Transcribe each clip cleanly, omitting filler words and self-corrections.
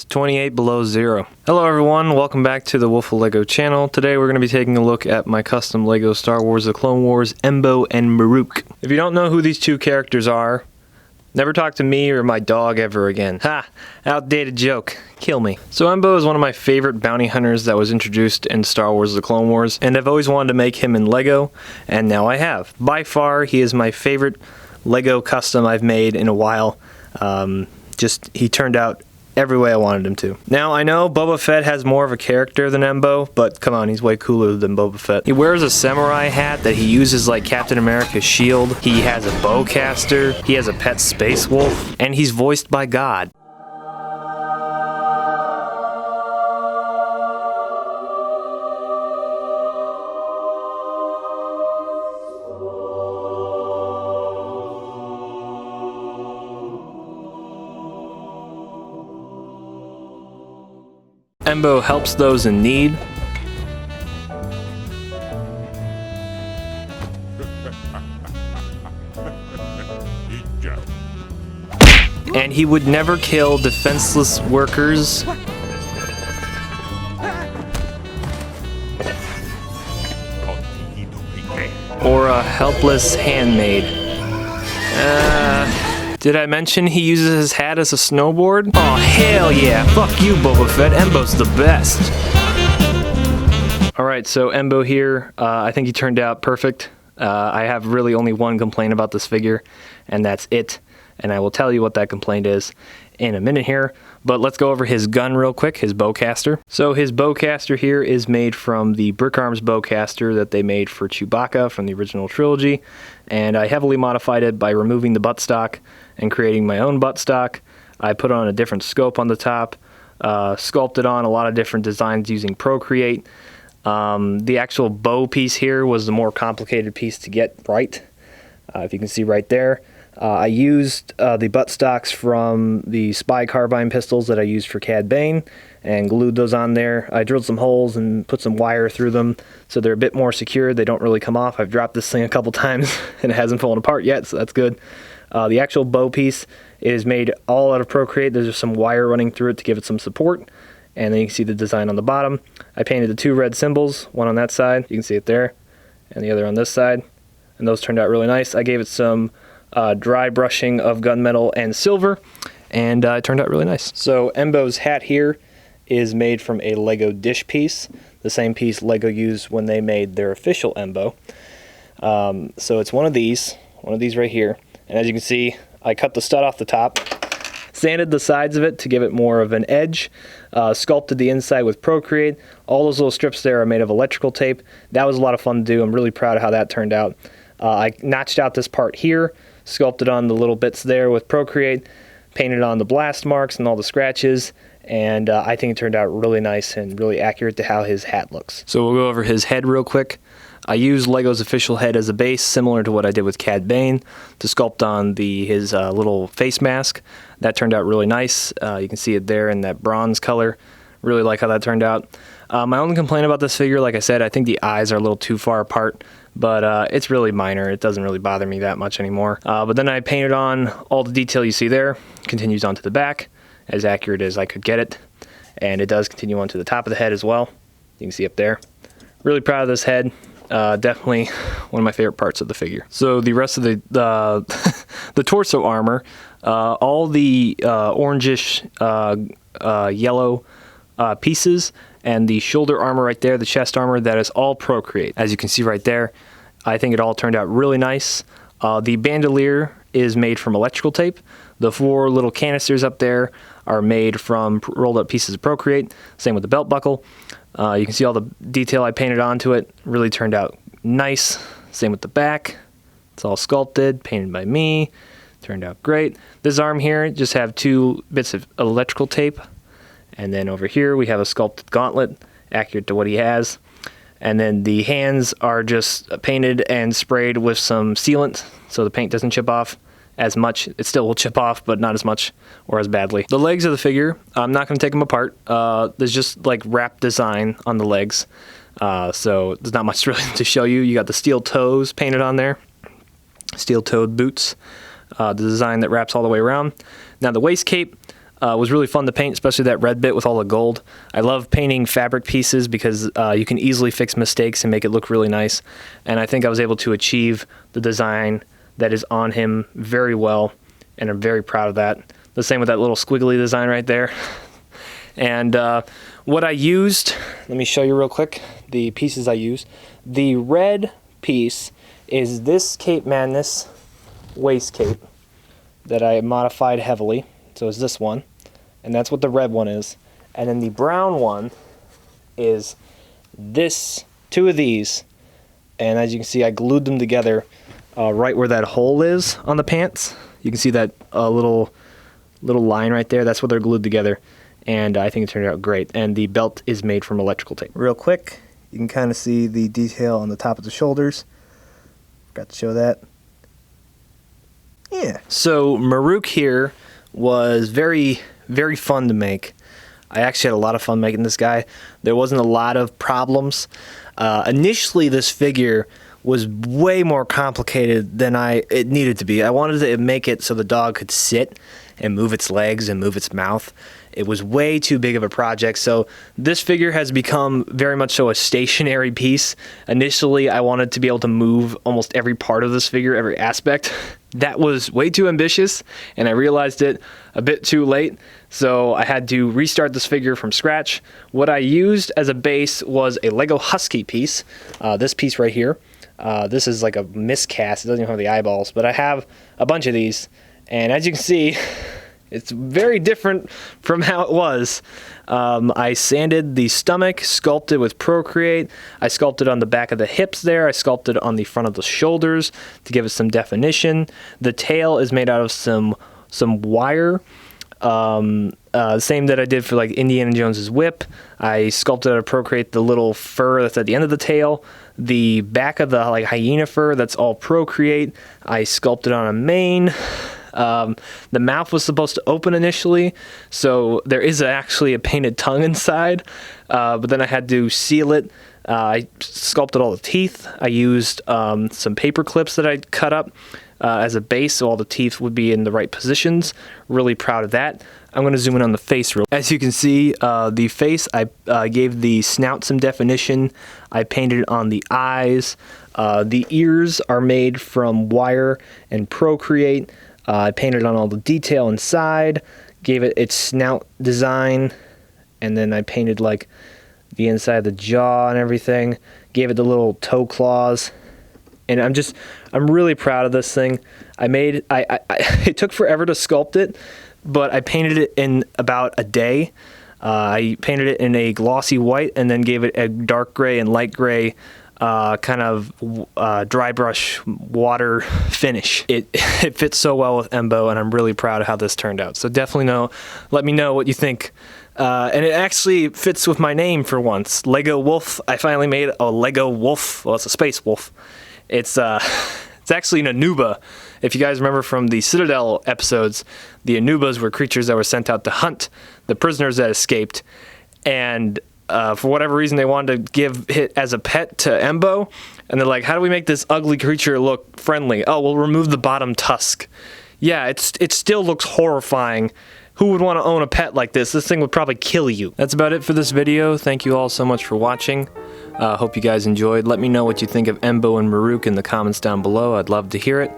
28 below zero. Hello everyone, welcome back to the Wolf of Lego channel. Today we're going to be taking a look at my custom Lego Star Wars The Clone Wars Embo and Marrok. If you don't know who these two characters are, never talk to me or my dog ever again. Ha! Outdated joke. Kill me. So Embo is one of my favorite bounty hunters that was introduced in Star Wars The Clone Wars, and I've always wanted to make him in Lego, and now I have. By far, he is my favorite Lego custom I've made in a while. He turned out every way I wanted him to. Now, I know Boba Fett has more of a character than Embo, but come on, he's way cooler than Boba Fett. He wears a samurai hat that he uses like Captain America's shield. He has a bowcaster. He has a pet space wolf, and he's voiced by God. Embo helps those in need. And he would never kill defenseless workers. Or a helpless handmaid. Did I mention he uses his hat as a snowboard? Oh, hell yeah. Fuck you, Boba Fett. Embo's the best. Alright, so Embo here. I think he turned out perfect. I have really only one complaint about this figure, and that's it. And I will tell you what that complaint is in a minute here. But let's go over his gun real quick, his bowcaster. So his bowcaster here is made from the Brick Arms bowcaster that they made for Chewbacca from the original trilogy. And I heavily modified it by removing the buttstock and creating my own buttstock. I put on a different scope on the top, sculpted on a lot of different designs using Procreate. The actual bow piece here was the more complicated piece to get right. If you can see right there. I used the buttstocks from the Spy carbine pistols that I used for Cad Bane and glued those on there. I drilled some holes and put some wire through them so they're a bit more secure. They don't really come off. I've dropped this thing a couple times and it hasn't fallen apart yet, so that's good. The actual bow piece is made all out of Procreate. There's just some wire running through it to give it some support. And then you can see the design on the bottom. I painted the two red symbols, one on that side, you can see it there, and the other on this side. And those turned out really nice. I gave it some dry brushing of gunmetal and silver, and it turned out really nice. So Embo's hat here is made from a Lego dish piece, the same piece Lego used when they made their official Embo. So it's one of these right here, and as you can see, I cut the stud off the top, sanded the sides of it to give it more of an edge, sculpted the inside with Procreate. All those little strips there are made of electrical tape. That was a lot of fun to do. I'm really proud of how that turned out. I notched out this part here, sculpted on the little bits there with Procreate, painted on the blast marks and all the scratches, and I think it turned out really nice and really accurate to how his hat looks. So we'll go over his head real quick. I used Lego's official head as a base, similar to what I did with Cad Bane, to sculpt on his little face mask. That turned out really nice. You can see it there in that bronze color. Really like how that turned out. My only complaint about this figure, like I said, I think the eyes are a little too far apart, but it's really minor. It doesn't really bother me that much anymore. But then I painted on all the detail you see there. Continues onto the back, as accurate as I could get it. And it does continue onto the top of the head as well. You can see up there. Really proud of this head. Definitely one of my favorite parts of the figure. So the rest of the torso armor, all the orangish yellow pieces, and the shoulder armor right there, the chest armor, that is all Procreate. As you can see right there, I think it all turned out really nice. The bandolier is made from electrical tape. The four little canisters up there are made from rolled up pieces of Procreate. Same with the belt buckle. You can see all the detail I painted onto it. Really turned out nice. Same with the back. It's all sculpted, painted by me. Turned out great. This arm here just have two bits of electrical tape. And then over here we have a sculpted gauntlet, accurate to what he has. And then the hands are just painted and sprayed with some sealant so the paint doesn't chip off as much. It still will chip off, but not as much or as badly. The legs of the figure, I'm not going to take them apart. There's just like wrap design on the legs. So there's not much really to show you. You got the steel toes painted on there. Steel-toed boots. The design that wraps all the way around. Now the waist cape, was really fun to paint, especially that red bit with all the gold. I love painting fabric pieces because you can easily fix mistakes and make it look really nice. And I think I was able to achieve the design that is on him very well, and I'm very proud of that. The same with that little squiggly design right there. And what I used, let me show you real quick, the pieces I used. The red piece is this Cape Madness waist cape that I modified heavily. So it's this one, and that's what the red one is. And then the brown one is two of these, and as you can see, I glued them together right where that hole is on the pants. You can see that little line right there. That's where they're glued together, and I think it turned out great. And the belt is made from electrical tape. Real quick, you can kind of see the detail on the top of the shoulders. Forgot to show that. Yeah. So Marrok here was very, very fun to make. I actually had a lot of fun making this guy. There wasn't a lot of problems. Initially, this figure was way more complicated than it needed to be. I wanted to make it so the dog could sit and move its legs and move its mouth. It was way too big of a project, so this figure has become very much so a stationary piece. Initially, I wanted to be able to move almost every part of this figure, every aspect. That was way too ambitious, and I realized it a bit too late, so I had to restart this figure from scratch. What I used as a base was a Lego Husky piece, this piece right here. This is like a miscast, it doesn't even have the eyeballs, but I have a bunch of these, and as you can see, it's very different from how it was. I sanded the stomach, sculpted with Procreate. I sculpted on the back of the hips there. I sculpted on the front of the shoulders to give it some definition. The tail is made out of some wire. Same that I did for like Indiana Jones's whip. I sculpted out of Procreate the little fur that's at the end of the tail. The back of the like hyena fur, that's all Procreate. I sculpted on a mane. The mouth was supposed to open initially, so there is actually a painted tongue inside, but then I had to seal it. I sculpted all the teeth. I used some paper clips that I cut up as a base, so all the teeth would be in the right positions. Really proud of that. I'm going to zoom in on the face real. As you can see, the face, I gave the snout some definition. I painted on the eyes. The ears are made from wire and Procreate. I painted on all the detail inside, gave it its snout design, and then I painted like the inside of the jaw and everything, gave it the little toe claws, and I'm really proud of this thing. It took forever to sculpt it, but I painted it in about a day. I painted it in a glossy white and then gave it a dark gray and light gray kind of dry brush water finish. It fits so well with Embo, and I'm really proud of how this turned out. So definitely let me know what you think. And it actually fits with my name for once. Lego Wolf. I finally made a Lego Wolf. Well, it's a space wolf. It's actually an Anuba. If you guys remember from the Citadel episodes, the Anubas were creatures that were sent out to hunt the prisoners that escaped, and for whatever reason, they wanted to give it as a pet to Embo, and they're like, how do we make this ugly creature look friendly? Oh, we'll remove the bottom tusk. Yeah, it still looks horrifying. Who would want to own a pet like this? This thing would probably kill you. That's about it for this video. Thank you all so much for watching. Hope you guys enjoyed. Let me know what you think of Embo and Marrok in the comments down below. I'd love to hear it.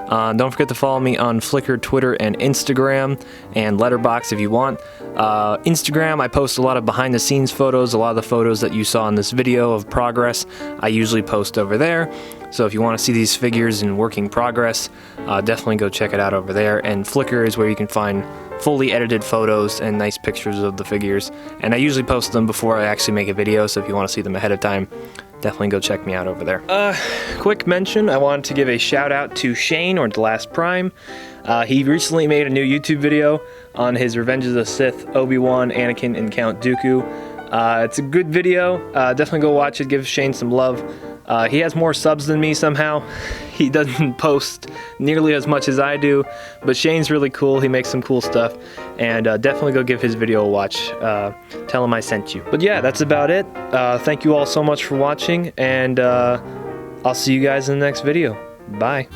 Don't forget to follow me on Flickr, Twitter, and Instagram, and Letterboxd if you want. Instagram, I post a lot of behind-the-scenes photos. A lot of the photos that you saw in this video of progress, I usually post over there. So if you want to see these figures in working progress, definitely go check it out over there. And Flickr is where you can find fully edited photos and nice pictures of the figures. And I usually post them before I actually make a video, so if you want to see them ahead of time, definitely go check me out over there. Quick mention, I wanted to give a shout out to Shane, or The Last Prime. He recently made a new YouTube video on his Revenge of the Sith, Obi-Wan, Anakin, and Count Dooku. It's a good video. Definitely go watch it, give Shane some love. He has more subs than me somehow. He doesn't post nearly as much as I do, but Shane's really cool. He makes some cool stuff, and definitely go give his video a watch. Tell him I sent you. But yeah, that's about it. Thank you all so much for watching, and I'll see you guys in the next video. Bye.